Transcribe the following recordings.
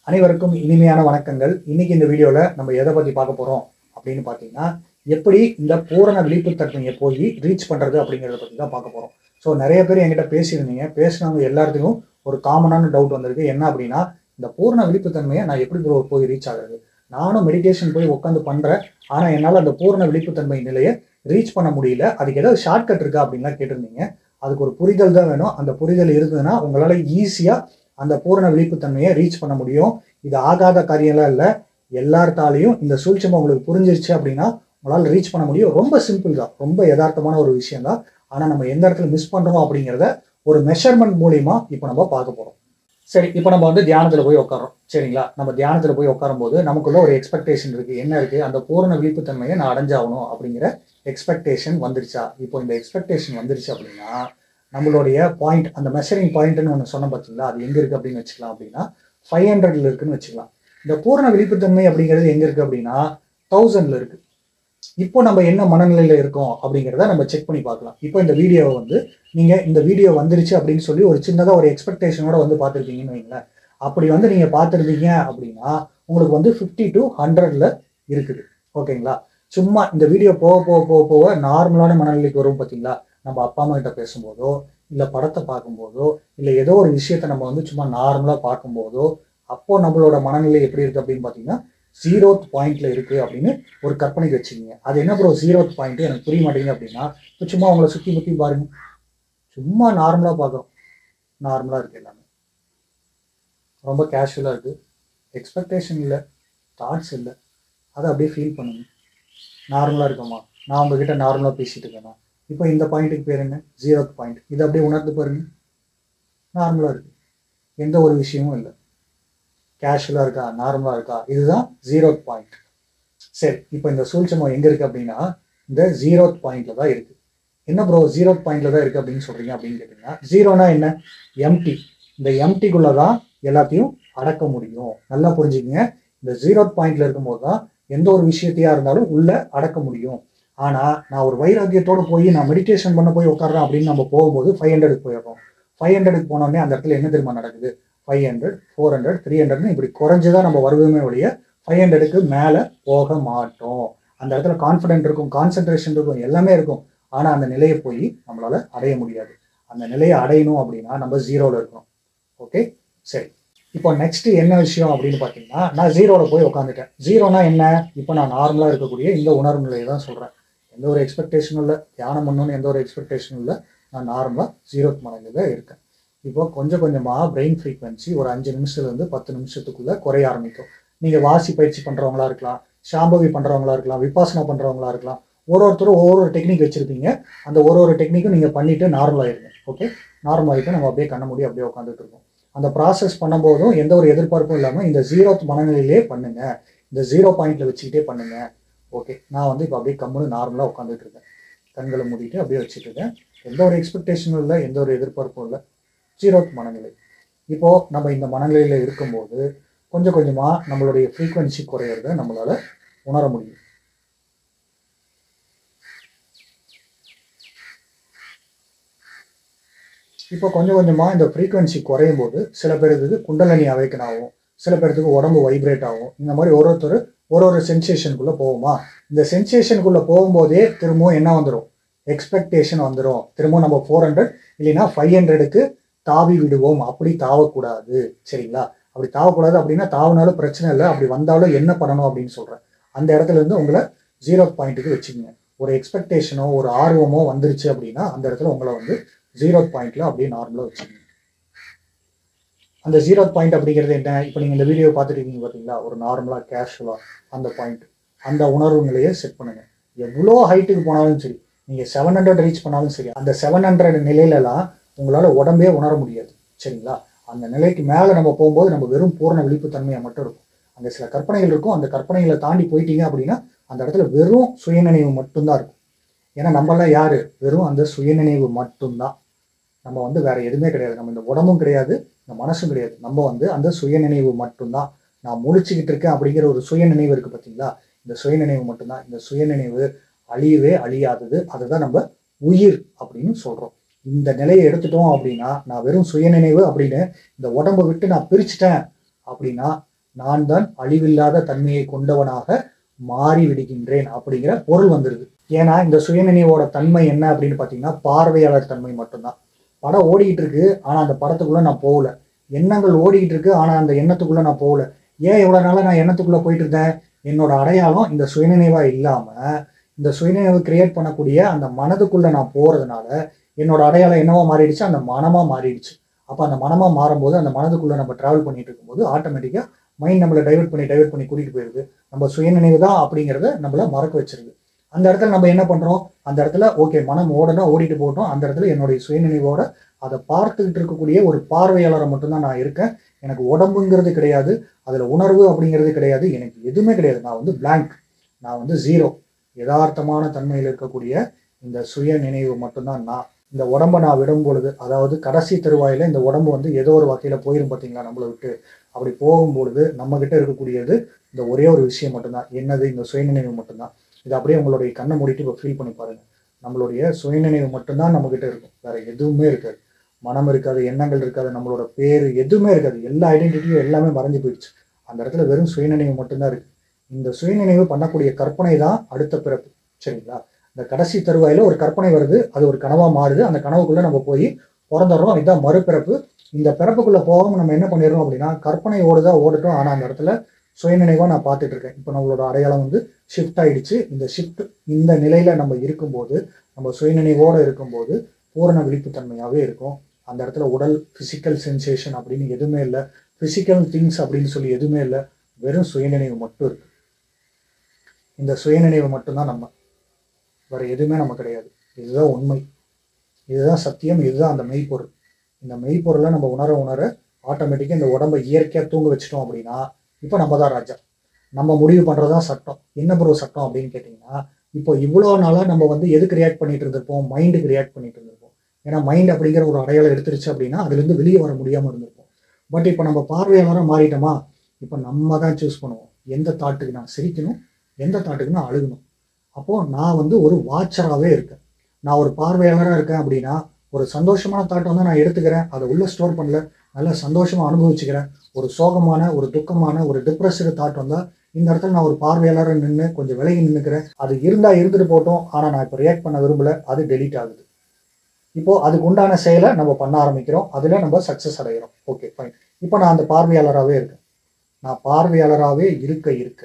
அனைவருக்கும் இனிமையான வணக்கங்கள். இன்னைக்கு இந்த வீடியோல நம்ம எதை பத்தி பார்க்க போறோம் அப்படின்னு பார்த்தீங்கன்னா, எப்படி இந்த பூரண விழிப்புத்தன்மையை போய் ரீச் பண்றது அப்படிங்கிறத பத்தி தான் பார்க்க போறோம். ஸோ நிறைய பேர் என்கிட்ட பேசியிருந்தீங்க. பேசினவங்க எல்லாத்துக்கும் ஒரு காமனான டவுட் வந்திருக்கு. என்ன அப்படின்னா, இந்த பூரண விழிப்புத்தன்மையை நான் எப்படி போய் ரீச் ஆகுறது? நானும் மெடிடேஷன் போய் உட்காந்து பண்றேன். ஆனா என்னால் அந்த பூரண விழிப்புத்தன்மை நிலையை ரீச் பண்ண முடியல. அதுக்கு ஏதாவது ஷார்ட்கட் இருக்கா அப்படின்லாம் கேட்டிருந்தீங்க. அதுக்கு ஒரு புரிதல் தான் வேணும். அந்த புரிதல் இருந்ததுன்னா உங்களால ஈஸியா அந்த பூரண விழிப்புத்தன்மையை ரீச் பண்ண முடியும். இது ஆகாத காரியம்லாம் இல்லை. எல்லார்த்தாலையும் இந்த சூழ்ச்சிமை உங்களுக்கு புரிஞ்சிருச்சு அப்படின்னா உங்களால் ரீச் பண்ண முடியும். ரொம்ப சிம்பிள் தான், ரொம்ப யதார்த்தமான ஒரு விஷயம் தான். ஆனால் நம்ம எந்த இடத்துல மிஸ் பண்ணுறோம் அப்படிங்கிறத ஒரு மெஷர்மெண்ட் மூலியமா இப்போ நம்ம பார்க்க போகிறோம். சரி, இப்போ நம்ம வந்து தியானத்தில் போய் உட்காரோம். சரிங்களா? நம்ம தியானத்தில் போய் உட்காரும் போது நமக்குள்ள ஒரு எக்ஸ்பெக்டேஷன் இருக்குது. என்ன இருக்குது? அந்த பூரண விழிப்புத்தன்மையை நான் அடைஞ்சாகணும் அப்படிங்கிற எக்ஸ்பெக்டேஷன் வந்துருச்சா? இப்போ இந்த எக்ஸ்பெக்டேஷன் வந்துருச்சு அப்படின்னா நம்மளுடைய பாயிண்ட், அந்த மெஷரிங் பாயிண்ட்னு ஒன்று சொன்ன பார்த்தீங்களா, அது எங்கே இருக்குது அப்படின்னு வச்சுக்கலாம். அப்படின்னா 500 இருக்குன்னு வச்சுக்கலாம். இந்த பூரண விழிப்புத்தன்மை அப்படிங்கிறது எங்கே இருக்குது அப்படின்னா 1000 இருக்குது. இப்போ நம்ம என்ன மனநிலையில் இருக்கோம் அப்படிங்கிறத நம்ம செக் பண்ணி பார்க்கலாம். இப்போ இந்த வீடியோவை வந்து நீங்கள் இந்த வீடியோ வந்துருச்சு அப்படின்னு சொல்லி ஒரு சின்னதாக ஒரு எக்ஸ்பெக்டேஷனோட வந்து பார்த்துருப்பீங்கன்னு வைங்களேன். அப்படி வந்து நீங்கள் பார்த்துருந்தீங்க அப்படின்னா உங்களுக்கு வந்து 50 to 100 இருக்குது. ஓகேங்களா? சும்மா இந்த வீடியோ போக போக போக போக நார்மலான மனநிலைக்கு வரும். பார்த்தீங்களா? நம்ம அப்பா அம்மா கிட்ட பேசும்போதோ, இல்லை படத்தை பார்க்கும்போதோ, இல்லை ஏதோ ஒரு விஷயத்தை நம்ம வந்து சும்மா நார்மலாக பார்க்கும்போதோ, அப்போ நம்மளோட மனநிலை எப்படி இருக்குது அப்படின்னு பார்த்தீங்கன்னா 0th பாயிண்ட்ல இருக்குது அப்படின்னு ஒரு கற்பனைக்கு வச்சுக்கிங்க. அது என்ன ப்ரோ 0th பாயிண்ட், எனக்கு புரிய மாட்டேங்குது அப்படின்னா, இப்போ சும்மா உங்களை சுற்றி முற்றி பாருங்க. சும்மா நார்மலாக பார்க்குறோம். நார்மலாக இருக்குது, எல்லாமே ரொம்ப கேஷுவலாக இருக்குது. எக்ஸ்பெக்டேஷன் இல்லை, தாட்ஸ் இல்லை. அதை அப்படியே ஃபீல் பண்ணுங்க. நார்மலாக இருக்கோமா? நான் உங்ககிட்ட நார்மலாக பேசிட்டு இருக்கேன்னா, இப்போ இந்த பாயிண்ட்டுக்கு பேர் என்ன? 0th point. இதை அப்படியே உணர்ந்து பாருங்க. நார்மலாக இருக்கு, எந்த ஒரு விஷயமும் இல்லை. கேஷுவலாக இருக்கா, நார்மலாக இருக்கா? இதுதான் 0th பாயிண்ட். சரி, இப்போ இந்த சூழ்ச்சிமை எங்கே இருக்குது அப்படின்னா இந்த 0th பாயிண்ட்ல தான் இருக்குது. என்ன ப்ரோ 0th பாயிண்ட்ல தான் இருக்குது அப்படின்னு சொல்கிறீங்க அப்படின்னு கேட்டிங்கன்னா, ஜீரோனா என்ன? எம்டி. இந்த எம்டிக்குள்ளே தான் எல்லாத்தையும் அடக்க முடியும். நல்லா புரிஞ்சுக்கங்க. இந்த 0th பாயிண்ட்ல இருக்கும்போது தான் எந்த ஒரு விஷயத்தையா இருந்தாலும் உள்ள அடக்க முடியும். ஆனால் நான் ஒரு வைராக்கியத்தோடு போய் நான் மெடிடேஷன் பண்ண போய் உட்காடுறேன் அப்படின்னு நம்ம போகும்போது 500க்கு போயிடுறோம். 500க்கு போனோடனே அந்த இடத்துல என்ன தெரியுமா நடக்குது? 500, 400, 300 இப்படி குறைஞ்சுதான் நம்ம வருவதுமே ஒழிய 500க்கு மேலே போக மாட்டோம். அந்த இடத்துல கான்ஃபிடென்ட் இருக்கும், கான்சென்ட்ரேஷன் இருக்கும், எல்லாமே இருக்கும். ஆனால் அந்த நிலையை போய் நம்மளால அடைய முடியாது. அந்த நிலையை அடையணும் அப்படின்னா நம்ம 0ல இருக்கணும். ஓகே, சரி. இப்போ நெக்ஸ்ட் என்ன விஷயம் அப்படின்னு பார்த்தீங்கன்னா, நான் 0ல போய் உட்காந்துட்டேன். 0னா என்ன? இப்போ நான் நார்மலாக இருக்கக்கூடிய இந்த உணர்வு நிலையை தான் சொல்கிறேன். எந்த ஒரு எக்ஸ்பெக்டேஷனும் இல்லை, தியானம் பண்ணணும்னு எந்த ஒரு எக்ஸ்பெக்டேஷனும் இல்லை. நான் நார்மலாக 0th மனநிலையில் இருக்கேன். இப்போ கொஞ்சம் கொஞ்சமாக பிரெயின் ஃப்ரீக்வன்சி ஒரு 5 நிமிஷத்துலேருந்து 10 நிமிஷத்துக்குள்ளே குறைய ஆரம்பிக்கும். நீங்கள் வாசி பயிற்சி பண்ணுறவங்களா இருக்கலாம், ஷாம்பவி பண்ணுறவங்களா இருக்கலாம், விபாசனா பண்ணுறவங்களா இருக்கலாம். ஒருத்தரும் ஒவ்வொரு டெக்னிக் வச்சுருப்பீங்க. அந்த ஒரு டெக்னிக்கும் நீங்கள் பண்ணிவிட்டு நார்மலாகிருங்க. ஓகே, நார்மலாகிட்டு நம்ம அப்படியே கண்ண மூடி அப்படியே உட்காந்துட்டு இருக்கோம். அந்த ப்ராசஸ் பண்ணும்போதும் எந்த ஒரு எதிர்பார்ப்பும் இல்லாமல் இந்த 0th மனநிலையிலே பண்ணுங்க. இந்த 0 பாயிண்ட்ல வச்சுக்கிட்டே பண்ணுங்க. ஓகே, நான் வந்து இப்போ அப்படியே கம்முன்னு நார்மலாக உட்காந்துட்டு இருக்கேன். கண்களை மூடிட்டு அப்படியே வச்சுட்டு இருக்கேன். எந்த ஒரு எக்ஸ்பெக்டேஷனும் இல்லை, எந்த ஒரு எதிர்பார்ப்பும் இல்லை. 0th மனநிலை. இப்போ நம்ம இந்த மனநிலையில் இருக்கும்போது கொஞ்சம் கொஞ்சமாக நம்மளுடைய ஃப்ரீக்வன்சி குறையிறத நம்மளால உணர முடியும். இப்போ கொஞ்சம் கொஞ்சமாக இந்த ஃப்ரீக்வன்சி குறையும் போது சில பேருக்கு குண்டலினி அவேக்கன் ஆகும், சில பேருக்கு உடம்பு வைப்ரேட் ஆகும். இந்த மாதிரி ஒருத்தர் ஒரு சென்சேஷனுக்குள்ளே போகுமா? இந்த சென்சேஷனுக்குள்ளே போகும்போதே திரும்பவும் என்ன வந்துடும்? எக்ஸ்பெக்டேஷன் வந்துடும். திரும்பவும் நம்ம 400 இல்லைன்னா 500க்கு தாவி விடுவோம். அப்படி தாவக்கூடாது. சரிங்களா? அப்படி தாவக்கூடாது. அப்படின்னா தாவினாலும் பிரச்சனை இல்லை. அப்படி வந்தாலும் என்ன பண்ணணும் அப்படின்னு சொல்கிறேன். அந்த இடத்துல இருந்து உங்களை 0th பாயிண்ட்டுக்கு வச்சுக்கோங்க. ஒரு எக்ஸ்பெக்டேஷனோ ஒரு ஆர்வமோ வந்துருச்சு அப்படின்னா அந்த இடத்துல உங்களை வந்து 0th பாயிண்ட்ல அப்படியே நார்மலாக வச்சுக்கோங்க. அந்த 0th பாயிண்ட் அப்படிங்கிறது என்ன? இப்போ நீங்கள் இந்த வீடியோ பார்த்துட்டு இருக்கீங்க பார்த்தீங்களா, ஒரு நார்மலாக கேஷுவலாக அந்த பாயிண்ட், அந்த உணர்வு நிலையை செட் பண்ணுங்க. எவ்வளோ ஹைட்டுக்கு போனாலும் சரி, நீங்கள் 700 ரீச் பண்ணாலும் சரி, அந்த 700 நிலையிலலாம் உங்களால் உடம்பே உணர முடியாது. சரிங்களா? அந்த நிலைக்கு மேலே நம்ம போகும்போது நம்ம வெறும் பூரண விழிப்புத்தன்மையாக மட்டும் இருக்கும். அங்கே சில கற்பனைகள் இருக்கும். அந்த கற்பனைகளை தாண்டி போயிட்டீங்க அப்படின்னா அந்த இடத்துல வெறும் சுயநினைவு மட்டும்தான் இருக்கும். ஏன்னா நம்மளாம் யாரு? வெறும் அந்த சுயநினைவு மட்டும்தான். நம்ம வந்து வேற எதுவுமே கிடையாது. நம்ம இந்த உடம்பும் கிடையாது, இந்த மனசும் கிடையாது. நம்ம வந்து அந்த சுயநினைவு மட்டும்தான். நான் முழிச்சுக்கிட்டு இருக்கேன் அப்படிங்கிற ஒரு சுயநினைவு இருக்கு பார்த்தீங்களா? இந்த சுயநினைவு மட்டும்தான். இந்த சுயநினைவு அழியவே அழியாதது. அதுதான் நம்ம உயிர் அப்படின்னு சொல்றோம். இந்த நிலையை எடுத்துட்டோம் அப்படின்னா, நான் வெறும் சுயநினைவு அப்படின்னு இந்த உடம்பை விட்டு நான் பிரிச்சுட்டேன் அப்படின்னா நான் தான் அழிவில்லாத தன்மையை கொண்டவனாக மாறி விடுகின்றேன் அப்படிங்கிற பொருள் வந்துருது. ஏன்னா இந்த சுயநினைவோட தன்மை என்ன அப்படின்னு பார்த்தீங்கன்னா பார்வையாளர் தன்மை மட்டும்தான். படம் ஓடிக்கிட்டு இருக்கு, ஆனா அந்த படத்துக்குள்ள நான் போகல. எண்ணங்கள் ஓடிக்கிட்டு இருக்கு, ஆனா அந்த எண்ணத்துக்குள்ள நான் போகல. ஏன் இவ்வளவு நாளா நான் எண்ணத்துக்குள்ள போயிட்டு இருந்தேன்? என்னோட அடையாளம் இந்த சுயநினைவா இல்லாம இந்த சுயநினைவு கிரியேட் பண்ணக்கூடிய அந்த மனதுக்குள்ள நான் போறதுனால என்னோட அடையாளம் என்னவா மாறிடுச்சு? அந்த மனமா மாறிடுச்சு. அப்ப அந்த மனமா மாறும்போது அந்த மனதுக்குள்ள நம்ம டிராவல் பண்ணிட்டு இருக்கும்போது ஆட்டோமேட்டிக்கா மைண்ட் நம்மளை டைவர்ட் பண்ணி கூட்டிட்டு போயிருது. நம்ம சுயநினைவு தான் அப்படிங்கிறத நம்மள மறக்க வச்சிருது. அந்த இடத்துல நம்ம என்ன பண்றோம்? அந்த இடத்துல ஓகே மனம் ஓடணும், ஓடிட்டு போட்டோம். அந்த இடத்துல என்னுடைய சுயநினைவோட அதை பார்த்துக்கிட்டு இருக்கக்கூடிய ஒரு பார்வையாளரை மட்டும்தான் நான் இருக்கேன். எனக்கு உடம்புங்கிறது கிடையாது, அதுல உணர்வு அப்படிங்கிறது கிடையாது, எனக்கு எதுவுமே கிடையாது. நான் வந்து பிளாங்க், நான் வந்து ஜீரோ. யதார்த்தமான தன்மையில் இருக்கக்கூடிய இந்த சுய நினைவு மட்டும்தான் நான். இந்த உடம்பை நான் விடும் பொழுது, அதாவது கடைசி தருவாயில இந்த உடம்பு வந்து ஏதோ ஒரு வகையில போயிரும் பார்த்தீங்களா நம்மளை விட்டு. அப்படி போகும்பொழுது நம்ம கிட்ட இருக்கக்கூடியது இந்த ஒரே ஒரு விஷயம் மட்டும்தான். என்னது? இந்த சுயநினைவு மட்டும்தான். இது அப்படியே உங்களுடைய கண்ணை மூடிட்டு இப்போ ஃபீல் பண்ணி பாருங்க. நம்மளுடைய சுயநினைவு மட்டும்தான் நம்ம கிட்ட இருக்கும், வேற எதுவுமே இருக்காது. மனம் இருக்காது, எண்ணங்கள் இருக்காது, நம்மளோட பேரு எதுவுமே இருக்காது. எல்லா ஐடென்டிட்டியும் எல்லாமே மறைஞ்சு போயிடுச்சு. அந்த இடத்துல வெறும் சுயநினைவு மட்டும்தான் இருக்கு. இந்த சுயநினைவு பண்ணக்கூடிய கற்பனை தான் அடுத்த பிறப்பு. சரிங்களா? இந்த கடைசி தருவாயில ஒரு கற்பனை வருது, அது ஒரு கனவா மாறுது. அந்த கனவுக்குள்ள நம்ம போய் பிறந்துடுறோம். இதுதான் மறுபிறப்பு. இந்த பிறப்புக்குள்ள போகாம நம்ம என்ன பண்ணிடுறோம் அப்படின்னா, கற்பனை ஓடுதா ஓடட்டும், ஆனா அந்த இடத்துல சுயநினைவா நான் பார்த்துட்டு இருக்கேன். இப்போ நம்மளோட அடையாளம் வந்து ஷிஃப்ட் ஆயிடுச்சு. இந்த ஷிஃப்ட் இந்த நிலையில நம்ம இருக்கும்போது, நம்ம சுயநினைவோட இருக்கும்போது பூரண விழிப்புத்தன்மையாவே இருக்கும். அந்த இடத்துல உடல் பிசிக்கல் சென்சேஷன் அப்படின்னு எதுவுமே இல்லை, பிசிக்கல் திங்ஸ் அப்படின்னு சொல்லி எதுவுமே இல்லை, வெறும் சுயநினைவு மட்டும் இருக்கு. இந்த சுயநினைவு மட்டும்தான் நம்ம, வேற எதுவுமே நம்ம கிடையாது. இதுதான் உண்மை, இதுதான் சத்தியம், இதுதான் அந்த மெய்ப்பொருள். இந்த மெய்ப்பொருளை நம்ம உணர ஆட்டோமேட்டிக்காக இந்த உடம்பை இயற்கையாக தூங்க வச்சிட்டோம் அப்படின்னா இப்போ நம்ம தான் ராஜா. நம்ம முடிவு பண்ணுறதான் சட்டம். என்ன பொருள் சட்டம் அப்படின்னு கேட்டிங்கன்னா, இப்போ இவ்வளோ நாளாக நம்ம வந்து எதுக்கு ரியாக்ட் பண்ணிட்டு இருந்திருப்போம்? மைண்டுக்கு ரியாக்ட் பண்ணிட்டு இருந்திருப்போம். ஏன்னா மைண்ட் அப்படிங்கிற ஒரு அடையாளம் எடுத்துருச்சு அப்படின்னா அதுலேருந்து வெளியே வர முடியாமல் இருந்திருப்போம். பட் இப்போ நம்ம பார்வையாளராக மாறிட்டோமா? இப்போ நம்ம தான் சூஸ் பண்ணுவோம் எந்த தாட்டுக்கு நான் சிரிக்கணும், எந்த தாட்டுக்கு நான் அழுகணும். அப்போது நான் வந்து ஒரு வாட்சராகவே இருக்கேன். நான் ஒரு பார்வையாளராக இருக்கேன் அப்படின்னா ஒரு சந்தோஷமான தாட்டை வந்து நான் எடுத்துக்கிறேன், அதை உள்ள ஸ்டோர் பண்ணல, நல்லா சந்தோஷமாக அனுபவிச்சுக்கிறேன். ஒரு சோகமான, ஒரு துக்கமான, ஒரு டிப்ரெஸ்டு தாட் வந்தால் இந்த இடத்துல நான் ஒரு பார்வையாளராக நின்று கொஞ்சம் விலகி நின்றுக்கிறேன். அது இருந்தால் இருந்துட்டு போட்டோம், ஆனால் நான் இப்போ ரியாக்ட் பண்ண விரும்பல, அது டெலீட் ஆகுது. இப்போ அதுக்கு உண்டான செயலை நம்ம பண்ண ஆரம்பிக்கிறோம், அதில் நம்ம சக்ஸஸ் அடைகிறோம். Okay fine. இப்போ நான் அந்த பார்வையாளராகவே இருக்கேன். நான் பார்வையாளராகவே இருக்க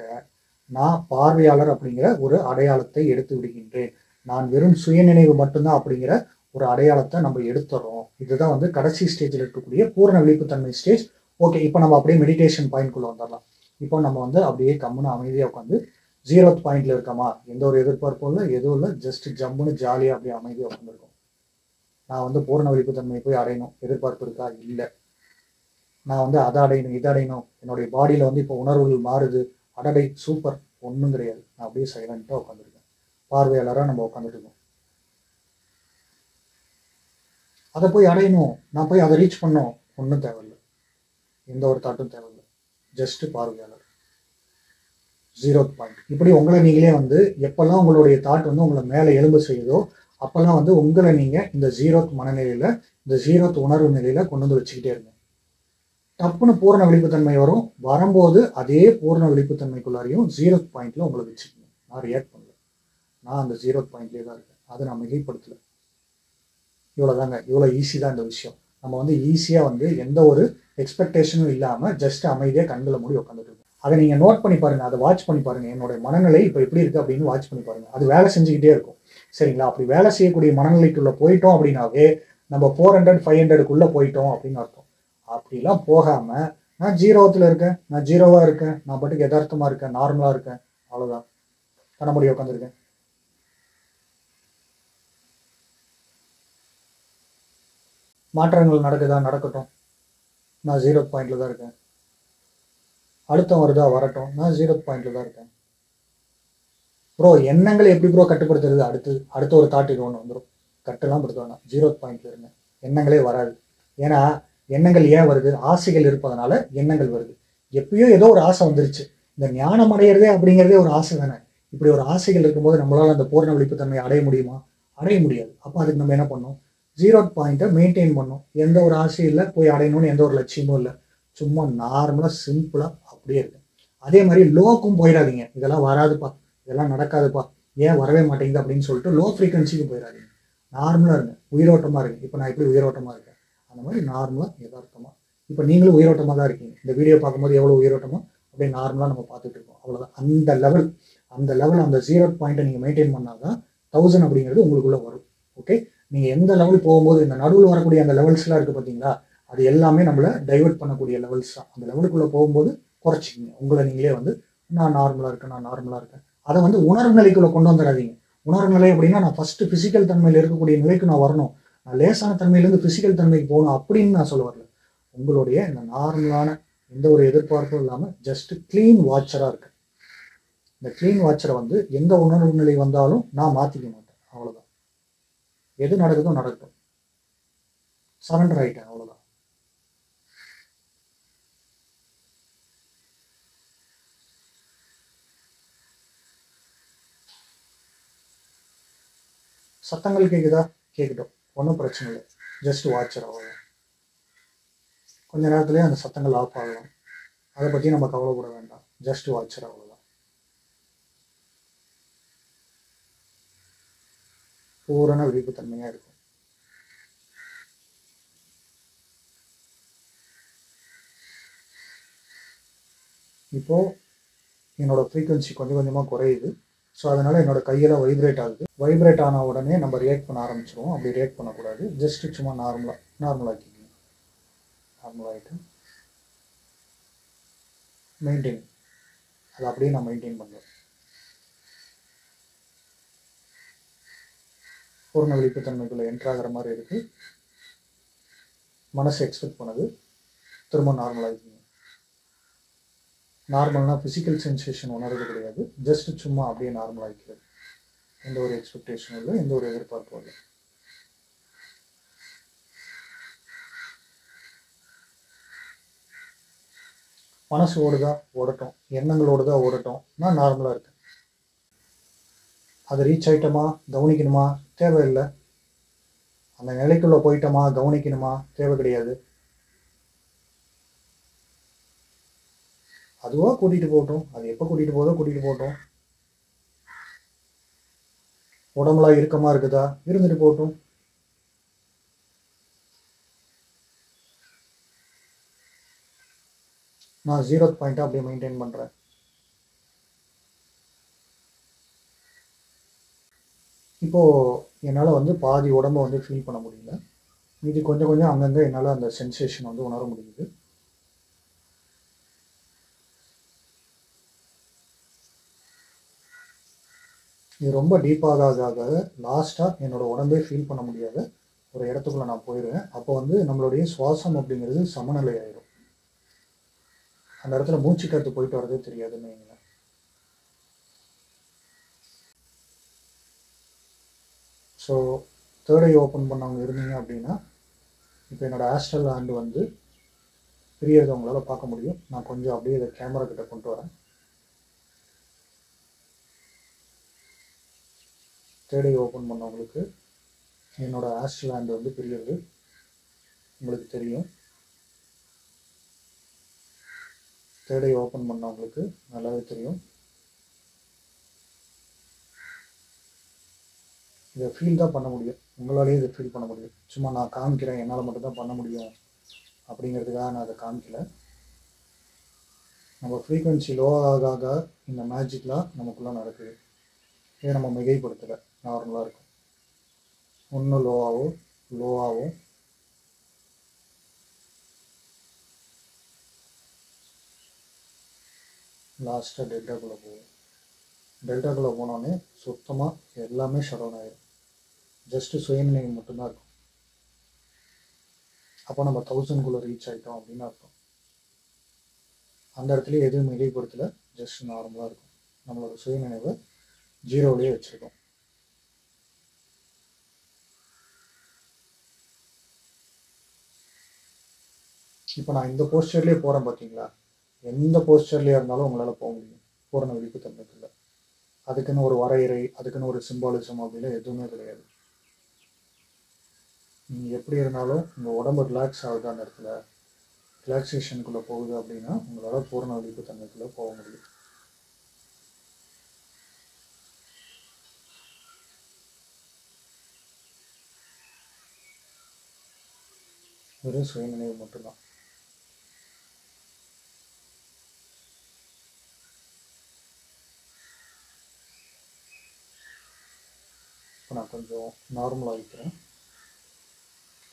நான் பார்வையாளர் அப்படிங்கிற ஒரு அடையாளத்தை எடுத்து விடுகின்றேன். நான் வெறும் சுயநினைவு மட்டும்தான் அப்படிங்கிற ஒரு அடையாளத்தை நம்ம எடுத்துறோம். இதுதான் வந்து கடைசி ஸ்டேஜில் இருக்கக்கூடிய பூரண விழிப்புத்தன்மை ஸ்டேஜ். ஓகே, இப்போ நம்ம அப்படியே மெடிடேஷன் பாயிண்ட்குள்ளே வந்துடலாம். இப்போ நம்ம வந்து அப்படியே கம்முன்னு அமைதியாக உட்காந்து 0th பாயிண்ட்ல இருக்கமா, எந்த ஒரு எதிர்பார்ப்பும் இல்லை, எதுவும் இல்லை, ஜஸ்ட் ஜம்முன்னு ஜாலியாக அப்படியே அமைதியாக உட்காந்துருக்கோம். நான் வந்து பூரண விழிப்புத்தன்மையை போய் அடையணும், எதிர்பார்ப்பு இருக்கா? இல்லை. நான் வந்து அதை அடையணும், இதை அடையணும், என்னுடைய பாடியில் வந்து இப்போ உணர்வுகள் மாறுது, அடடை சூப்பர், ஒன்றும் கிடையாது. நான் அப்படியே சைலண்ட்டாக உட்காந்துருக்கேன். பார்வையாளராக நம்ம உட்காந்துட்டு இருக்கோம். அதை போய் அடையணும், நான் போய் அதை ரீச் பண்ணோம், ஒன்றும் தேவையில்லை, எந்த ஒரு தாட்டும் தேவையில்லை, ஜஸ்ட் பார்வையாளர். 0th point. இப்படி உங்களை நீங்களே வந்து எப்பெல்லாம் உங்களுடைய தாட் வந்து உங்களை மேலே எலும்பு செய்யுதோ அப்பெல்லாம் வந்து உங்களை நீங்கள் இந்த 0th மனநிலையில், இந்த 0th உணர்வு நிலையில் கொண்டு வந்து வச்சுக்கிட்டே இருங்க. டப்புன்னு பூரண விழிப்புத்தன்மை வரும். வரும்போது அதே பூரண விழிப்புத்தன்மைக்குள்ளாரையும் 0th பாயிண்ட்ல உங்களை வச்சுக்கணும். நான் ரியாக்ட் பண்ணல, நான் அந்த 0th பாயிண்ட்லேயே தான் இருக்கேன், அதை நான் மிகைப்படுத்தலை. இவ்வளோதாங்க, இவ்வளோ ஈஸி தான் இந்த விஷயம். நம்ம வந்து ஈஸியாக வந்து எந்த ஒரு எக்ஸ்பெக்டேஷனும் இல்லாமல் ஜஸ்ட் அமைதியாக கண்களை மூடி உட்காந்துட்டு இருக்கோம். அதை நீங்கள் நோட் பண்ணி பாருங்கள், அதை வாட்ச் பண்ணி பாருங்கள். என்னோட மனநிலை இப்போ எப்படி இருக்குது அப்படின்னு வாட்ச் பண்ணி பாருங்கள். அது வேலை செஞ்சுக்கிட்டே இருக்கும். சரிங்களா? அப்படி வேலை செய்யக்கூடிய மனநிலைக்குள்ளே போயிட்டோம் அப்படின்னாவே நம்ம 400 500க்குள்ளே போயிட்டோம் அப்படின்னு அர்த்தம். அப்படிலாம் போகாமல் நான் 0th இருக்கேன், நான் 0வா இருக்கேன், நான் பாட்டுக்கு யதார்த்தமாக இருக்கேன், நார்மலாக இருக்கேன், அவ்வளோதான், கண்ண மூடி உட்காந்துருக்கேன். மாற்றங்கள் நடக்குதா? நடக்கட்டும், நான் 0th பாயிண்ட்ல தான் இருக்கேன். அழுத்தம் வருதா? வரட்டும், நான் 0th பாயிண்ட்ல தான் இருக்கேன். ப்ரோ எண்ணங்களை எப்படி ப்ரோ கட்டுப்படுத்துறது? அடுத்த ஒரு தாட் இது ஒன்று வந்துடும். கட்டெல்லாம் படுத்த வேணாம், 0th பாயிண்ட்ல இருங்க. எண்ணங்களே வராது. ஏன்னா எண்ணங்கள் ஏன் வருது? ஆசைகள் இருப்பதனால எண்ணங்கள் வருது. எப்பயோ ஏதோ ஒரு ஆசை வந்துருச்சு. இந்த ஞானம் அடையிறதே அப்படிங்கிறதே ஒரு ஆசை தானே. இப்படி ஒரு ஆசைகள் இருக்கும்போது நம்மளால அந்த பூரண விழிப்புத்தன்மையை அடைய முடியுமா? அடைய முடியாது. அப்போ அதுக்கு நம்ம என்ன பண்ணணும்? 0th பாயிண்ட்டை மெயின்டைன் பண்ணும். எந்த ஒரு ஆசையும் இல்லை, போய் அடையணும்னு எந்த ஒரு லட்சியமும் இல்லை. சும்மா நார்மலாக சிம்பிளாக அப்படியே இருக்கு. அதே மாதிரி லோக்கும் போயிடாதீங்க, இதெல்லாம் வராதுப்பா, இதெல்லாம் நடக்காதுப்பா, ஏன் வரவே மாட்டேங்குது அப்படின்னு சொல்லிட்டு லோ ஃப்ரீக்வன்சிக்கு போயிடாதீங்க. நார்மலாக இருங்க, உயிரோட்டமாக இருங்க. இப்போ நான் எப்படி உயிரோட்டமாக இருக்கேன் அந்த மாதிரி நார்மலாக யதார்த்தமாக. இப்போ நீங்களும் உயிரோட்டமாக தான் இருக்கீங்க. இந்த வீடியோ பார்க்கும்போது எவ்வளோ உயிரோட்டமாக அப்படியே நார்மலாக நம்ம பார்த்துட்டு இருக்கோம். அவ்வளோதான். அந்த லெவல் அந்த 0 பாயிண்ட்டை நீங்கள் மெயின்டைன் பண்ணால் தான் 1000 அப்படிங்கிறது உங்களுக்குள்ளே வரும். ஓகே, நீங்கள் எந்த லெவல் போகும்போது இந்த நடுவில் வரக்கூடிய அந்த லெவல்ஸ்லாம் இருக்குது பார்த்தீங்களா, அது எல்லாமே நம்மளை டைவெர்ட் பண்ணக்கூடிய லெவல்ஸ் தான். அந்த லெவலுக்குள்ளே போகும்போது குறைச்சிக்கிங்க. உங்களை நீங்களே வந்து நான் நார்மலாக இருக்கேன், நான் நார்மலாக இருக்கேன். அதை வந்து உணர்வு நிலைக்குள்ளே கொண்டு வந்துடாதீங்க. உணர்வு நிலை அப்படின்னா நான் ஃபஸ்ட்டு ஃபிசிக்கல் தன்மையில் இருக்கக்கூடிய நிலைக்கு நான் வரணும், நான் லேசான தன்மையிலேருந்து ஃபிசிக்கல் தன்மைக்கு போகணும் அப்படின்னு நான் சொல்ல வரல. உங்களுடைய இந்த நார்மலான எந்த ஒரு எதிர்பார்ப்பும் இல்லாமல் ஜஸ்ட் க்ளீன் வாட்சராக இருக்கு. இந்த க்ளீன் வாட்சரை வந்து எந்த உணர்வு நிலை வந்தாலும் நான் மாற்றிக்க மாட்டேன். அவ்வளோதான். எது நடக்குதோ நடக்கட்டும், சரண்டர் ஆகிட்டேன், அவ்வளோதான். சத்தங்கள் கேட்குதா? கேட்கட்டும், ஒன்றும் பிரச்சனை இல்லை. ஜஸ்ட் வாட்சர், அவ்வளோதான். கொஞ்ச நேரத்துலேயே அந்த சத்தங்கள் ஆஃப் ஆகலாம், அதை பற்றி நம்ம கவலைப்பட வேண்டாம். ஜஸ்ட் வாட்சர், அவ்வளோதான். பூரண விழிப்புத்தன்மையாக இருக்கும். இப்போது என்னோடய ஃப்ரீக்வன்சி கொஞ்சம் கொஞ்சமாக குறையுது. ஸோ அதனால் என்னோடய கையெல்லாம் வைப்ரேட் ஆகுது. வைப்ரேட் ஆன உடனே நம்ம ரியாக்ட் பண்ண ஆரம்பிச்சிடுவோம். அப்படி ரியாக்ட் பண்ணக்கூடாது. ஜஸ்ட்டு சும்மா நார்மலாகிக்கிங்க. நார்மலாகிட்டு மெயின்டைன், அதை அப்படியே நான் மெயின்டைன் பண்ணுவேன். பூர்ண விழிப்புத்தன்மைக்குள்ளே என்ட்ராகிற மாதிரி இருக்குது. மனசு எக்ஸ்பெக்ட் பண்ணுது, திரும்ப நார்மலாகிக்கிங்க. நார்மல்னா ஃபிசிக்கல் சென்சேஷன் உணர்வு கிடையாது. ஜஸ்ட் சும்மா அப்படியே நார்மலாகிக்கிறது. எந்த ஒரு எக்ஸ்பெக்டேஷனும் இல்லை, எந்த ஒரு எதிர்பார்ப்பும் இல்லை. மனசு ஓடுதா ஓடட்டும், எண்ணங்கள் ஓடுதா ஓடட்டும், நான் நார்மலாக இருக்கேன். அதை ரீச் ஆகிட்டோமா கவனிக்கணுமா தேவையில்லை. அந்த நிலைக்குள்ளே போயிட்டோமா கவனிக்கணுமா தேவை கிடையாது. அதுவாக கூட்டிகிட்டு போகட்டும், அது எப்போ கூட்டிகிட்டு போதோ கூட்டிகிட்டு போகட்டும். உடம்புலாம் இறுக்கமாக இருக்குதா, இருந்துட்டு போகட்டும். நான் 0 பாயிண்ட்டாக அப்படியே மெயின்டைன் பண்ணுறேன். இப்போது என்னால் வந்து பாதி உடம்பை வந்து ஃபீல் பண்ண முடியல. மீதி கொஞ்சம் கொஞ்சம் அங்கங்கே என்னால் அந்த சென்சேஷன் வந்து உணர முடியுது. இது ரொம்ப டீப்பாக ஆக லாஸ்ட்டாக என்னோடய உடம்பே ஃபீல் பண்ண முடியாத ஒரு இடத்துக்குள்ளே நான் போயிடுவேன். அப்போ வந்து நம்மளுடைய சுவாசம் அப்படிங்கிறது சமநிலை ஆயிடும். அந்த இடத்துல மூச்சு காற்று போயிட்டு வரதே தெரியாதுன்னு வைங்களேன். ஸோ தேர்ட் ஐ ஓப்பன் பண்ணவங்க இருந்தீங்க அப்படின்னா, இப்போ என்னோடய ஆஸ்ட்ரல் ஹேண்டு வந்து பிரியறதை உங்களால் பார்க்க முடியும். நான் கொஞ்சம் அப்படியே இதை கேமரா கிட்ட கொண்டு வரேன். தேர்ட் ஐ ஓப்பன் பண்ணவங்களுக்கு என்னோடய ஆஸ்ட்ரல் ஹேண்டு வந்து பிரியறது உங்களுக்கு தெரியும். தேர்ட் ஐ ஓப்பன் பண்ணவங்களுக்கு நல்லாவே தெரியும். இதை ஃபீல் தான் பண்ண முடியும், உங்களாலேயே இதை ஃபீல் பண்ண முடியும். சும்மா நான் காமிக்கிறேன், என்னால் மட்டும்தான் பண்ண முடியும் அப்படிங்கிறதுக்காக நான் அதை காமிக்கல. நம்ம ஃப்ரீக்வன்சி லோ ஆக இந்த மேஜிக்லாம் நமக்குள்ளே நடக்குது. இதை நம்ம மிகைப்படுத்தலை, நார்மலாக இருக்கும். இன்னும் லோவாகவும் லாஸ்ட்டாக டெல்டாக்குள்ளே போகும். டெல்டாக்குள்ளே போனோடனே சுத்தமாக எல்லாமே ஷட் டவுன் ஆகிடும். ஜஸ்ட்டு சுயநினைவு மட்டும்தான் இருக்கும். அப்போ நம்ம 1000க்குள்ளே ரீச் ஆகிட்டோம் அப்படின்னு அர்த்தம். அந்த இடத்துல எதுவும் மிகைப்படுத்தலை, ஜஸ்ட் நார்மலாக இருக்கும். நம்மளோட சுயநினைவை 0லேயே வச்சுருக்கோம். இப்போ நான் இந்த போஸ்டர்லேயே போகிறேன் பார்த்தீங்களா, எந்த போஸ்டர்லேயே இருந்தாலும் உங்களால் போக முடியும் பூரண விழிப்புத்தன்மைக்குள்ள. அதுக்குன்னு ஒரு வரையறை, அதுக்குன்னு ஒரு சிம்பாலிசம் அப்படின்னா எதுவுமே கிடையாது. நீங்கள் எப்படி இருந்தாலும் உங்கள் உடம்பு ரிலாக்ஸ் ஆகுது அந்த இடத்துல. ரிலாக்ஸேஷனுக்குள்ளே போகுது அப்படின்னா உங்களால் பூரண விழிப்பு தன்மைக்குள்ளே போக முடியும். வெறும் சுயநினைவு மட்டும்தான். இப்போ நான் கொஞ்சம் நார்மலாக வைக்கிறேன்.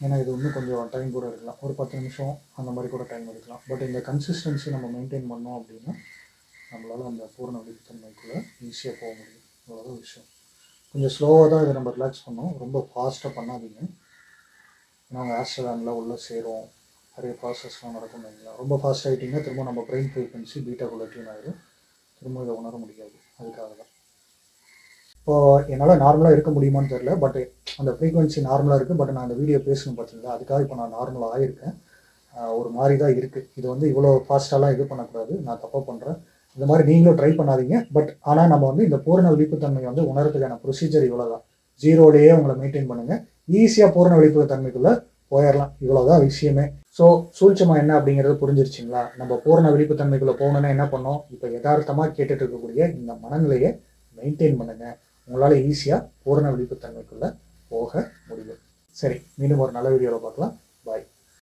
ஏன்னா இது இன்னும் கொஞ்சம் டைம் கூட எடுக்கலாம், ஒரு 10 நிமிஷம் அந்த மாதிரி கூட டைம் எடுக்கலாம். பட் இந்த கன்சிஸ்டன்சி நம்ம மெயின்டைன் பண்ணோம் அப்படின்னா நம்மளால் அந்த பூரண விழிப்புத்தன்மைக்குள்ளே ஈஸியாக போக முடியும். அவ்வளோதான் விஷயம். கொஞ்சம் ஸ்லோவாக தான் இதை நம்ம ரிலாக்ஸ் பண்ணோம், ரொம்ப ஃபாஸ்ட்டாக பண்ணாதீங்க. ஏன்னா அவங்க ஆஸ்ட்ரலானில் உள்ளே சேரும், நிறைய ப்ராசஸ்லாம் நடக்கும் இல்லைங்களா. ரொம்ப ஃபாஸ்ட் ஆகிட்டிங்கன்னா திரும்ப நம்ம பிரெயின் ஃப்ரீக்வன்சி பீட்டாக்குள்ளே டியூன் ஆகிடும், திரும்ப இதை உணர முடியாது. அதுக்காக தான் இப்போது என்னால் நார்மலாக இருக்க முடியுமான்னு தெரில, பட் அந்த ஃப்ரீக்வன்சி நார்மலாக இருக்குது. பட் நான் அந்த வீடியோ பேசணும் பார்த்தீங்களா, அதுக்காக இப்போ நான் நார்மலாக ஆகியிருக்கேன். ஒரு மாதிரி தான் இருக்குது. இது வந்து இவ்வளோ ஃபாஸ்ட்டாலாம் இது பண்ணக்கூடாது, நான் தப்பாக பண்ணுறேன். இந்த மாதிரி நீங்களும் ட்ரை பண்ணாதீங்க. பட் ஆனால் நம்ம வந்து இந்த பூரண விழிப்புத்தன்மையை வந்து உணர்றதுக்கான ப்ரொசீஜர் இவ்வளோ தான். ஜீரோலேயே உங்களை மெயின்டைன் பண்ணுங்கள், ஈஸியாக பூரண விழிப்புத்தன்மைக்குள்ளே போயிடலாம். இவ்வளோதான் விஷயமே. ஸோ சூழ்ச்சமாக என்ன அப்படிங்கிறது புரிஞ்சிருச்சிங்களா? நம்ம பூரண விழிப்புத்தன்மைக்குள்ளே போகணுன்னா என்ன பண்ணோம்? இப்போ யதார்த்தமாக கேட்டுட்டு இருக்கக்கூடிய இந்த மனநிலையை மெயின்டைன் பண்ணுங்கள், உங்களால் ஈஸியாக பூரண விழிப்புத்தன்மைக்குள்ளே போக முடியும். சரி, மீண்டும் ஒரு நல்ல வீடியோவில் பார்க்கலாம்.